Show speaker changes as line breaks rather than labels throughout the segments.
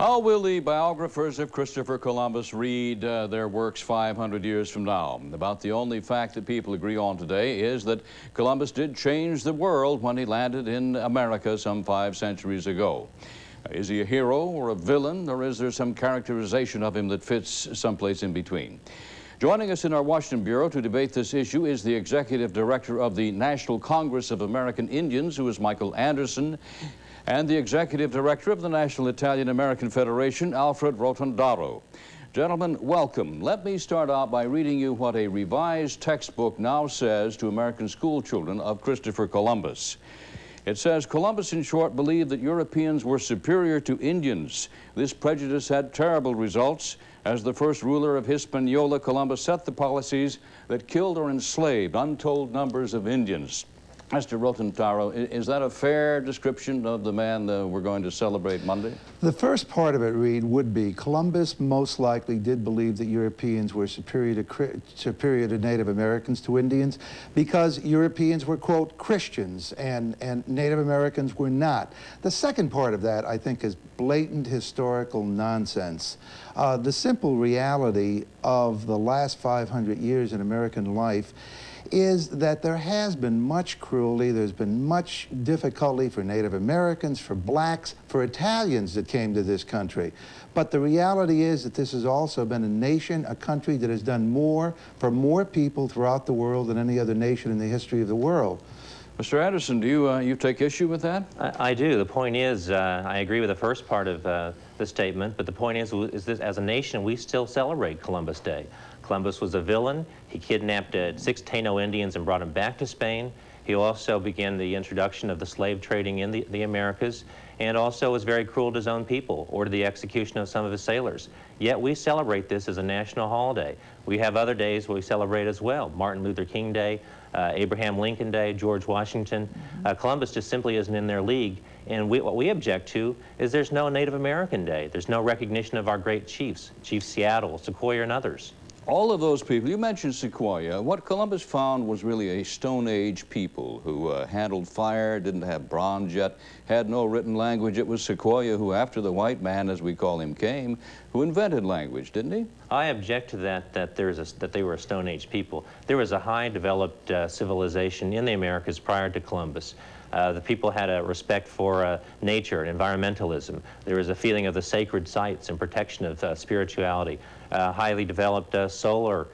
How will the biographers of Christopher Columbus read their works 500 years from now? About the only fact that people agree on today is that Columbus did change the world when he landed in America some 5 centuries ago. Is he a hero or a villain, or is there some characterization of him that fits someplace in between? Joining us in our Washington Bureau to debate this issue is the Executive Director of the National Congress of American Indians, who is Michael Anderson, and the Executive Director of the National Italian-American Federation, Alfred Rotondaro. Gentlemen, welcome. Let me start out by reading you what a revised textbook now says to American school children of Christopher Columbus. It says, Columbus, in short, believed that Europeans were superior to Indians. This prejudice had terrible results. As the first ruler of Hispaniola, Columbus set the policies that killed or enslaved untold numbers of Indians. Mr. Rotondaro, is that a fair description of the man we're going to celebrate Monday?
The first part of it, Reid, would be Columbus most likely did believe that Europeans were superior to Native Americans, to Indians, because Europeans were, quote, Christians, and Native Americans were not. The second part of that, I think, is blatant historical nonsense. The simple reality of the last 500 years in American life is that there has been much cruelty, there's been much difficulty for Native Americans, for blacks, for Italians that came to this country. But the reality is that this has also been a nation, a country that has done more for more people throughout the world than any other nation in the history of the world.
Mr. Anderson, do you take issue with that?
I do. The point is, I agree with the first part of the statement, but the point is that as a nation, we still celebrate Columbus Day. Columbus was a villain. He kidnapped 6 Taino Indians and brought them back to Spain. He also began the introduction of the slave trading in the Americas, and also was very cruel to his own people, ordered the execution of some of his sailors. Yet we celebrate this as a national holiday. We have other days we celebrate as well. Martin Luther King Day, Abraham Lincoln Day, George Washington. Columbus just simply isn't in their league. And what we object to is there's no Native American Day. There's no recognition of our great chiefs, Chief Seattle, Sequoyah, and others.
All of those people, you mentioned Sequoyah. What Columbus found was really a Stone Age people who handled fire, didn't have bronze yet, had no written language. It was Sequoyah who, after the white man, as we call him, came, who invented language, didn't he? I
object to that they were a Stone Age people. There was a high developed civilization in the Americas prior to Columbus. The people had a respect for nature and environmentalism. There was a feeling of the sacred sites and protection of spirituality. Highly developed solar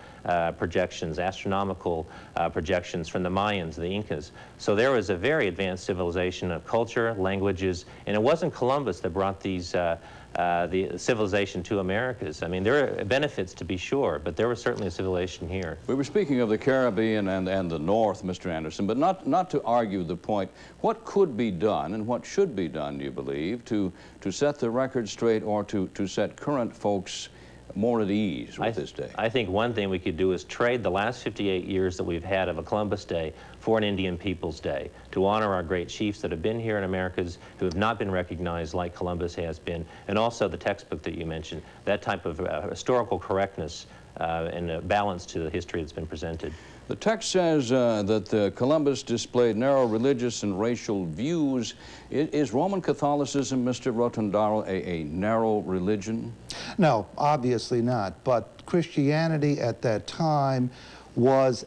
projections, astronomical projections from the Mayans, the Incas. So there was a very advanced civilization of culture, languages, and it wasn't Columbus that brought these the civilization to Americas. I mean, there are benefits to be sure, but there was certainly a civilization here.
We were speaking of the Caribbean and the North, Mr. Anderson, but not to argue the point. What could be done and what should be done, do you believe, to set the record straight or to set current folks more at ease with this day?
I think one thing we could do is trade the last 58 years that we've had of a Columbus Day for an Indian Peoples Day, to honor our great chiefs that have been here in Americas, who have not been recognized like Columbus has been, and also the textbook that you mentioned, that type of historical correctness and a balance to the history that's been presented.
The text says that Columbus displayed narrow religious and racial views. Is Roman Catholicism, Mr. Rotondaro, a narrow religion?
No, obviously not. But Christianity at that time was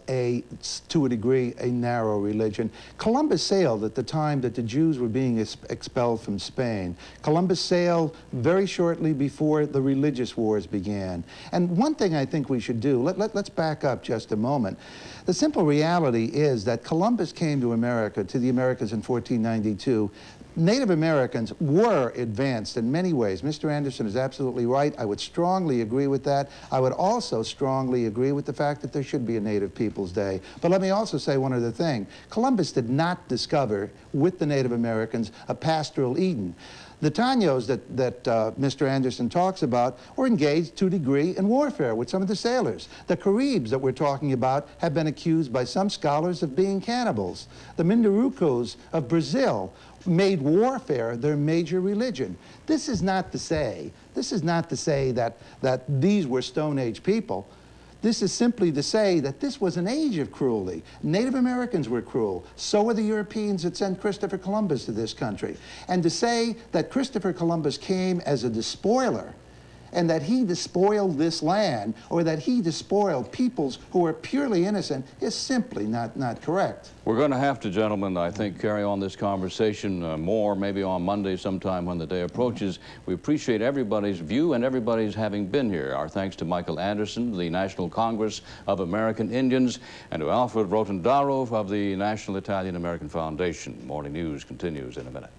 to a degree, a narrow religion. Columbus sailed at the time that the Jews were being expelled from Spain. Columbus sailed very shortly before the religious wars began. And one thing I think we should do, let's back up just a moment. The simple reality is that Columbus came to America, to the Americas in 1492. Native Americans were advanced in many ways. Mr. Anderson is absolutely right. I would strongly agree with that. I would also strongly agree with the fact that there should be a Native Peoples Day. But let me also say one other thing. Columbus did not discover, with the Native Americans, a pastoral Eden. The Tanos that Mr. Anderson talks about were engaged to a degree in warfare with some of the sailors. The Caribs that we're talking about have been accused by some scholars of being cannibals. The Mindurucos of Brazil made warfare their major religion. This is not to say that these were Stone Age people. This is simply to say that this was an age of cruelty. Native Americans were cruel. So were the Europeans that sent Christopher Columbus to this country. And to say that Christopher Columbus came as a despoiler and that he despoiled this land, or that he despoiled peoples who were purely innocent, is simply not correct.
We're going to have to, gentlemen, I think, carry on this conversation more, maybe on Monday sometime when the day approaches. We appreciate everybody's view and everybody's having been here. Our thanks to Michael Anderson, the National Congress of American Indians, and to Alfred Rotondaro of the National Italian American Foundation. Morning News continues in a minute.